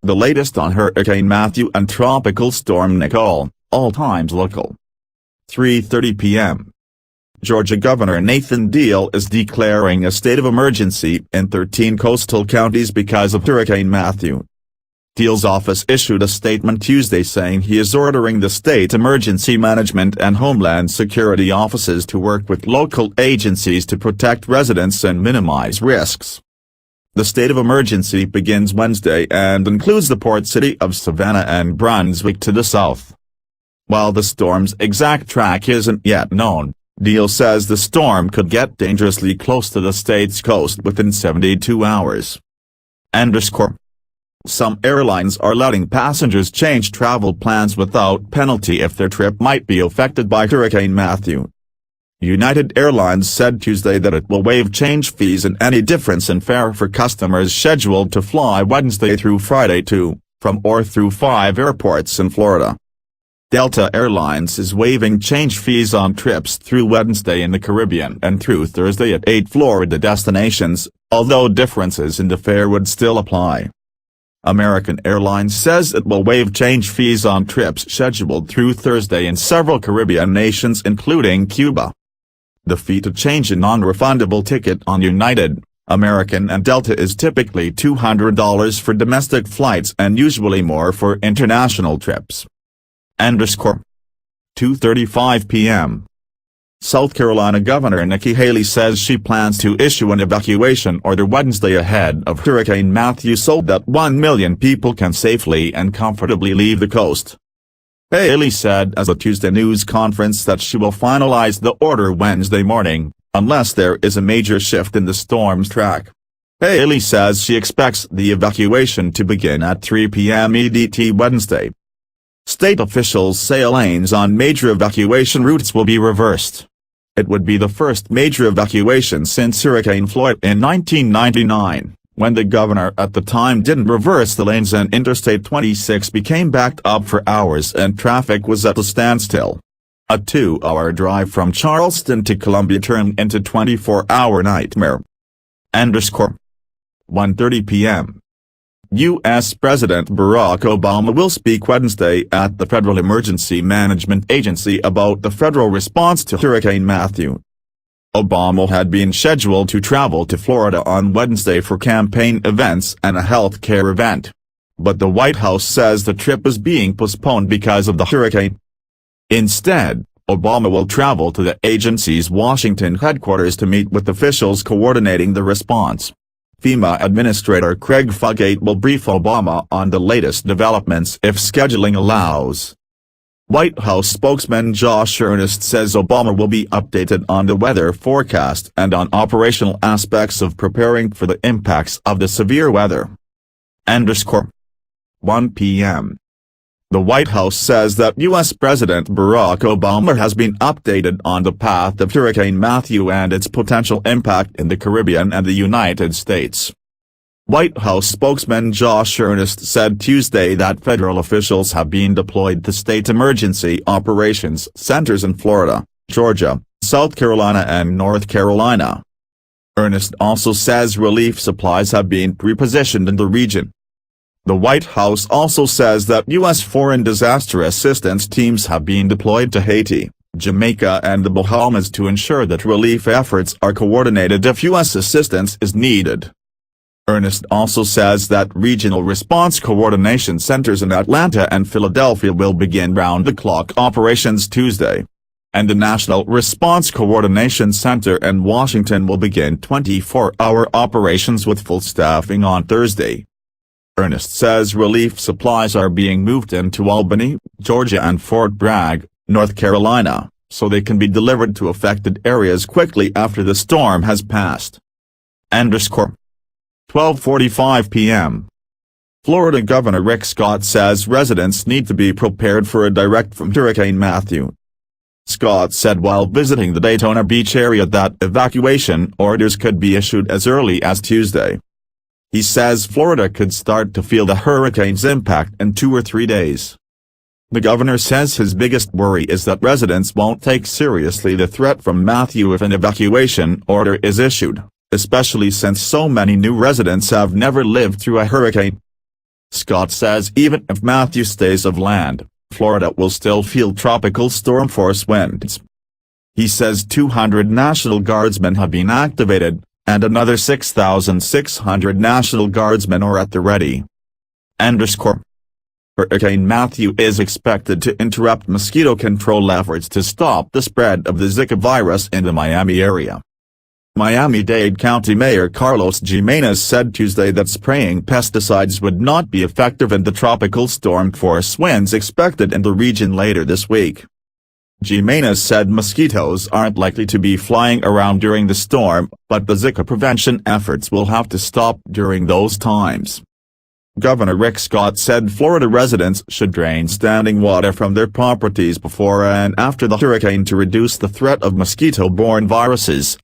The latest on Hurricane Matthew and Tropical Storm Nicole, all times local. 3:30 p.m. Georgia Governor Nathan Deal is declaring a state of emergency in 13 coastal counties because of Hurricane Matthew. Deal's office issued a statement Tuesday saying he is ordering the state emergency management and homeland security offices to work with local agencies to protect residents and minimize risks. The state of emergency begins Wednesday and includes the port city of Savannah and Brunswick to the south. While the storm's exact track isn't yet known, Deal says the storm could get dangerously close to the state's coast within 72 hours. Some airlines are letting passengers change travel plans without penalty if their trip might be affected by Hurricane Matthew. United Airlines said Tuesday that it will waive change fees and any difference in fare for customers scheduled to fly Wednesday through Friday to, from or through 5 airports in Florida. Delta Airlines is waiving change fees on trips through Wednesday in the Caribbean and through Thursday at 8 Florida destinations, although differences in the fare would still apply. American Airlines says it will waive change fees on trips scheduled through Thursday in several Caribbean nations including Cuba. The fee to change a non-refundable ticket on United, American and Delta is typically $200 for domestic flights and usually more for international trips. 2:35 p.m. South Carolina Governor Nikki Haley says she plans to issue an evacuation order Wednesday ahead of Hurricane Matthew so that 1 million people can safely and comfortably leave the coast. Haley said at a Tuesday news conference that she will finalize the order Wednesday morning, unless there is a major shift in the storm's track. Haley says she expects the evacuation to begin at 3 p.m. EDT Wednesday. State officials say lanes on major evacuation routes will be reversed. It would be the first major evacuation since Hurricane Floyd in 1999. When the governor at the time didn't reverse the lanes and Interstate 26 became backed up for hours and traffic was at a standstill. A 2-hour drive from Charleston to Columbia turned into 24-hour nightmare. 1:30 p.m. U.S. President Barack Obama will speak Wednesday at the Federal Emergency Management Agency about the federal response to Hurricane Matthew. Obama had been scheduled to travel to Florida on Wednesday for campaign events and a health care event. But the White House says the trip is being postponed because of the hurricane. Instead, Obama will travel to the agency's Washington headquarters to meet with officials coordinating the response. FEMA Administrator Craig Fugate will brief Obama on the latest developments if scheduling allows. White House spokesman Josh Earnest says Obama will be updated on the weather forecast and on operational aspects of preparing for the impacts of the severe weather. 1 p.m. The White House says that U.S. President Barack Obama has been updated on the path of Hurricane Matthew and its potential impact in the Caribbean and the United States. White House spokesman Josh Earnest said Tuesday that federal officials have been deployed to state emergency operations centers in Florida, Georgia, South Carolina and North Carolina. Earnest also says relief supplies have been repositioned in the region. The White House also says that U.S. foreign disaster assistance teams have been deployed to Haiti, Jamaica and the Bahamas to ensure that relief efforts are coordinated if U.S. assistance is needed. Earnest also says that regional response coordination centers in Atlanta and Philadelphia will begin round-the-clock operations Tuesday. And the National Response Coordination Center in Washington will begin 24-hour operations with full staffing on Thursday. Earnest says relief supplies are being moved into Albany, Georgia and Fort Bragg, North Carolina, so they can be delivered to affected areas quickly after the storm has passed. 12:45 p.m. Florida Governor Rick Scott says residents need to be prepared for a direct from Hurricane Matthew. Scott said while visiting the Daytona Beach area that evacuation orders could be issued as early as Tuesday. He says Florida could start to feel the hurricane's impact in 2 or 3 days. The governor says his biggest worry is that residents won't take seriously the threat from Matthew if an evacuation order is issued, especially since so many new residents have never lived through a hurricane. Scott says even if Matthew stays of land, Florida will still feel tropical storm force winds. He says 200 National Guardsmen have been activated, and another 6,600 National Guardsmen are at the ready. Hurricane Matthew is expected to interrupt mosquito control efforts to stop the spread of the Zika virus in the Miami area. Miami-Dade County Mayor Carlos Jimenez said Tuesday that spraying pesticides would not be effective in the tropical storm force winds expected in the region later this week. Jimenez said mosquitoes aren't likely to be flying around during the storm, but the Zika prevention efforts will have to stop during those times. Governor Rick Scott said Florida residents should drain standing water from their properties before and after the hurricane to reduce the threat of mosquito-borne viruses.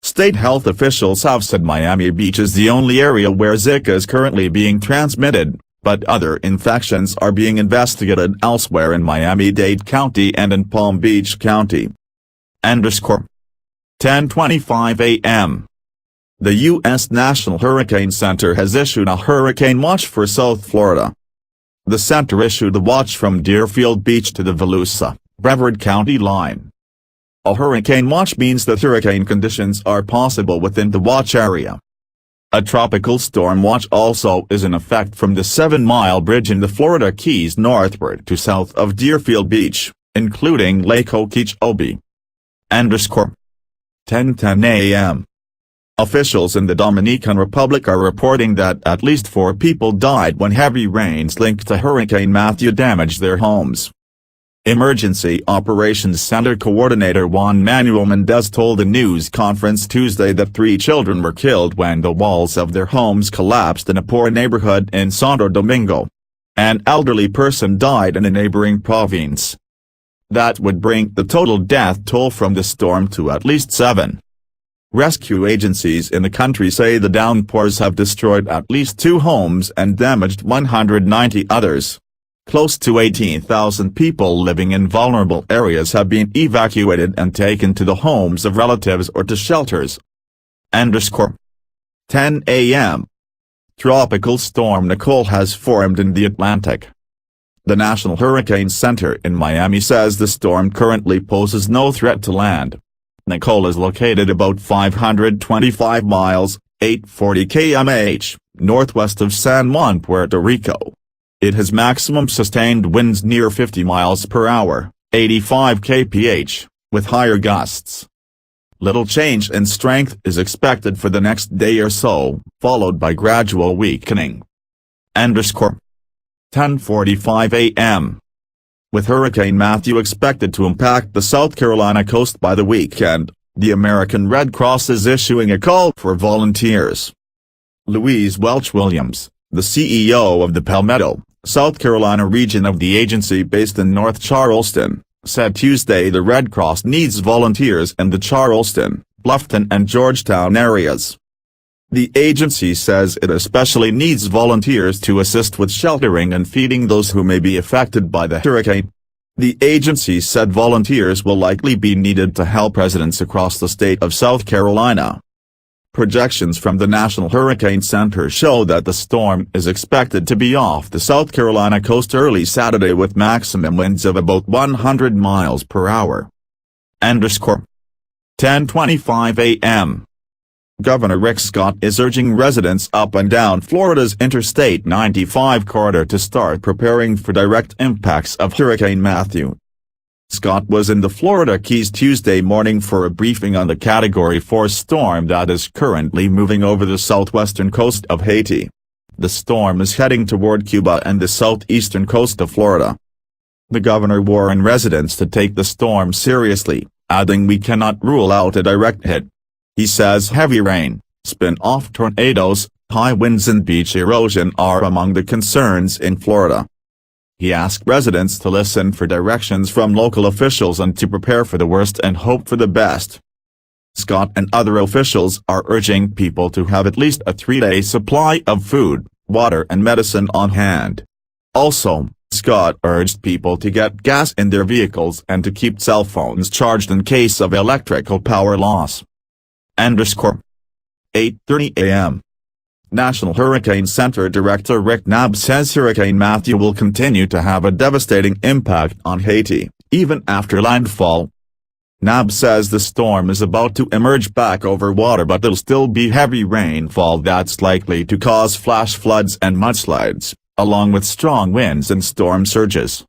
State health officials have said Miami Beach is the only area where Zika is currently being transmitted, but other infections are being investigated elsewhere in Miami-Dade County and in Palm Beach County. 10:25 a.m. The U.S. National Hurricane Center has issued a hurricane watch for South Florida. The center issued the watch from Deerfield Beach to the Volusia, Brevard County line. A hurricane watch means that hurricane conditions are possible within the watch area. A tropical storm watch also is in effect from the 7-mile bridge in the Florida Keys northward to south of Deerfield Beach, including Lake Okeechobee. 10:10 a.m. Officials in the Dominican Republic are reporting that at least 4 people died when heavy rains linked to Hurricane Matthew damaged their homes. Emergency Operations Center Coordinator Juan Manuel Mendez told a news conference Tuesday that 3 children were killed when the walls of their homes collapsed in a poor neighborhood in Santo Domingo. An elderly person died in a neighboring province. That would bring the total death toll from the storm to at least 7. Rescue agencies in the country say the downpours have destroyed at least 2 homes and damaged 190 others. Close to 18,000 people living in vulnerable areas have been evacuated and taken to the homes of relatives or to shelters. 10 a.m. Tropical storm Nicole has formed in the Atlantic. The National Hurricane Center in Miami says the storm currently poses no threat to land. Nicole is located about 525 miles, 840 km, northwest of San Juan, Puerto Rico. It has maximum sustained winds near 50 miles per hour, 85 kph, with higher gusts. Little change in strength is expected for the next day or so, followed by gradual weakening. 10:45 a.m. With Hurricane Matthew expected to impact the South Carolina coast by the weekend, the American Red Cross is issuing a call for volunteers. Louise Welch Williams, the CEO of the Palmetto, South Carolina region of the agency based in North Charleston, said Tuesday the Red Cross needs volunteers in the Charleston, Bluffton and Georgetown areas. The agency says it especially needs volunteers to assist with sheltering and feeding those who may be affected by the hurricane. The agency said volunteers will likely be needed to help residents across the state of South Carolina. Projections from the National Hurricane Center show that the storm is expected to be off the South Carolina coast early Saturday with maximum winds of about 100 miles per hour. 10:25 a.m. Governor Rick Scott is urging residents up and down Florida's Interstate 95 corridor to start preparing for direct impacts of Hurricane Matthew. Scott was in the Florida Keys Tuesday morning for a briefing on the Category 4 storm that is currently moving over the southwestern coast of Haiti. The storm is heading toward Cuba and the southeastern coast of Florida. The governor warned residents to take the storm seriously, adding we cannot rule out a direct hit. He says heavy rain, spin-off tornadoes, high winds and beach erosion are among the concerns in Florida. He asked residents to listen for directions from local officials and to prepare for the worst and hope for the best. Scott and other officials are urging people to have at least a 3-day supply of food, water and medicine on hand. Also, Scott urged people to get gas in their vehicles and to keep cell phones charged in case of electrical power loss. 8:30 a.m. National Hurricane Center Director Rick Knabb says Hurricane Matthew will continue to have a devastating impact on Haiti, even after landfall. Knabb says the storm is about to emerge back over water, but there'll still be heavy rainfall that's likely to cause flash floods and mudslides, along with strong winds and storm surges.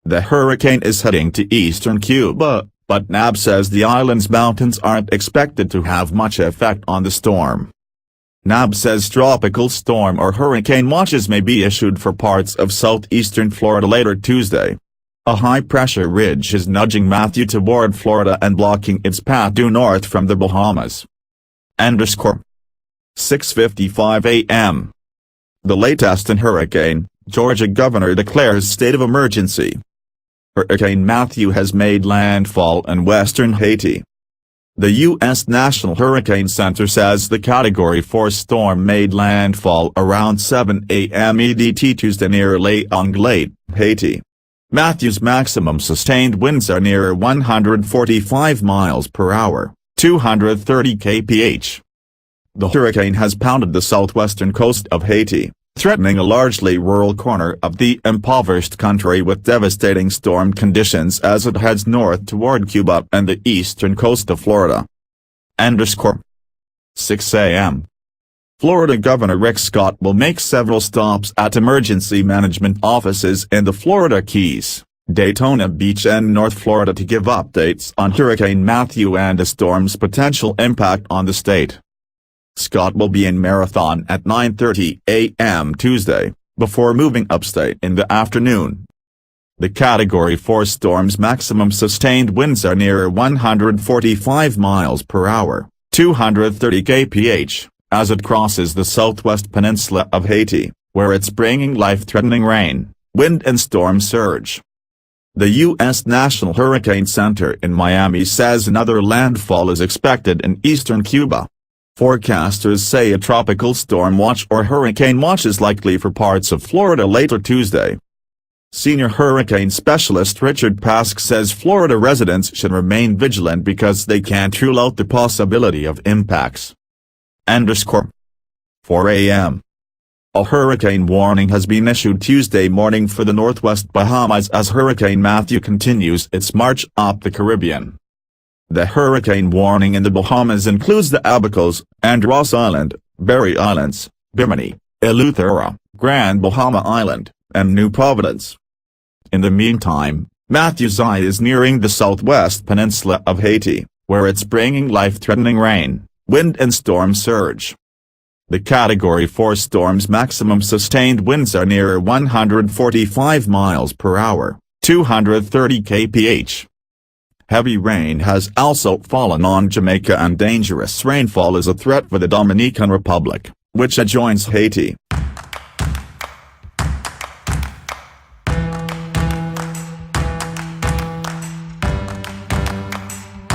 The hurricane is heading to eastern Cuba, but Knabb says the island's mountains aren't expected to have much effect on the storm. Knabb says tropical storm or hurricane watches may be issued for parts of southeastern Florida later Tuesday. A high-pressure ridge is nudging Matthew toward Florida and blocking its path due north from the Bahamas. 6:55 a.m. The latest in hurricane, Georgia governor declares state of emergency. Hurricane Matthew has made landfall in western Haiti. The U.S. National Hurricane Center says the Category 4 storm made landfall around 7 a.m. EDT Tuesday near L'Anglade, Haiti. Matthew's maximum sustained winds are near 145 miles per hour, 230 kph. The hurricane has pounded the southwestern coast of Haiti, threatening a largely rural corner of the impoverished country with devastating storm conditions as it heads north toward Cuba and the eastern coast of Florida. 6 a.m. Florida Governor Rick Scott will make several stops at emergency management offices in the Florida Keys, Daytona Beach and North Florida to give updates on Hurricane Matthew and the storm's potential impact on the state. Scott will be in Marathon at 9:30 a.m. Tuesday, before moving upstate in the afternoon. The Category 4 storm's maximum sustained winds are near 145 miles per hour, 230 kph. As it crosses the southwest peninsula of Haiti, where it's bringing life-threatening rain, wind and storm surge. The U.S. National Hurricane Center in Miami says another landfall is expected in eastern Cuba. Forecasters say a tropical storm watch or hurricane watch is likely for parts of Florida later Tuesday. Senior hurricane specialist Richard Pask says Florida residents should remain vigilant because they can't rule out the possibility of impacts. 4 a.m. A hurricane warning has been issued Tuesday morning for the northwest Bahamas as Hurricane Matthew continues its march up the Caribbean. The hurricane warning in the Bahamas includes the Abacos and Ross Island, Berry Islands, Bimini, Eleuthera, Grand Bahama Island, and New Providence. In the meantime, Matthew's eye is nearing the southwest peninsula of Haiti, where it's bringing life-threatening rain, wind and storm surge. The Category 4 storm's maximum sustained winds are near 145 miles per hour, 230 kph. Heavy rain has also fallen on Jamaica and dangerous rainfall is a threat for the Dominican Republic, which adjoins Haiti.